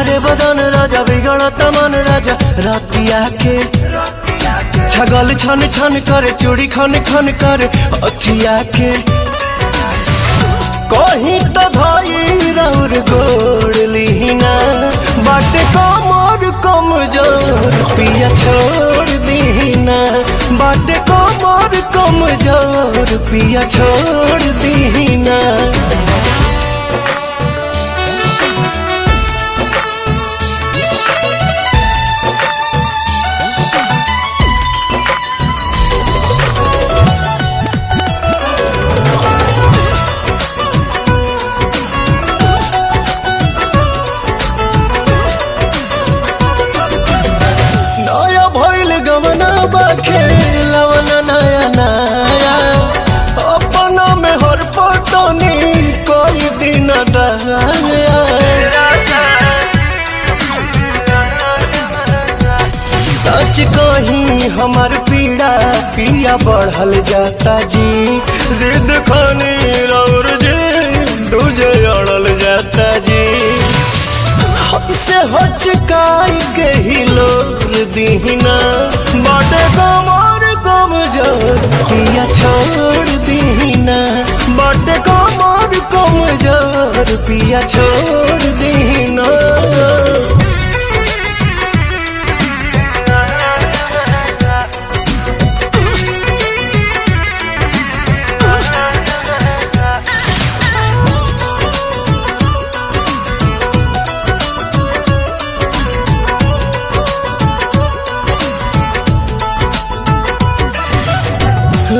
सिहारे बदन राजा बिगड़त मन राजा रातिया के छगल छन छन करे चूड़ी खन खन करे अखिया के कहीं तो धाई रौर गोड़ लीना बाटे कमर कमजोर पिया छोड़ दीना बाटे कमर कमजोर पिया छोड़ दीना। खेलवना नया नया अपना में हर पटनी कोई दिन दया सच कहीं हमार पीड़ा पिया बढ़ल जाता जी जिद खानी रौर जी दूजे अड़ल जाता जी से हचकाई के ही लोर दीना बाटे कमर कमजोर पिया छोड़ दीना बाटे कमर कमजोर पिया छोड़ दीना।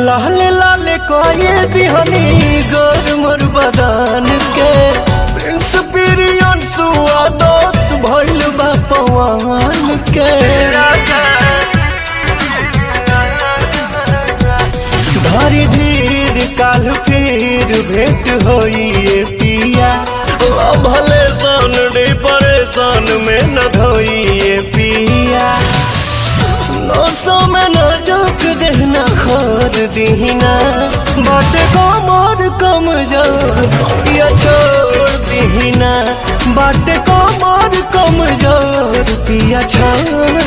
लाल लाल कोई दिहनी गोर मोर बदान के प्रिंस पिरियन सुआदत भइल बा पवन के धरी धीर काल फिर भेंट होइए पिया भले सन परेशान में न धोइए पिया नौसों में न जोक देना खोर दीना बाटे कमर कमजोर पिया छोड़ दीना बाटे कमर कमजोर पिया छोड़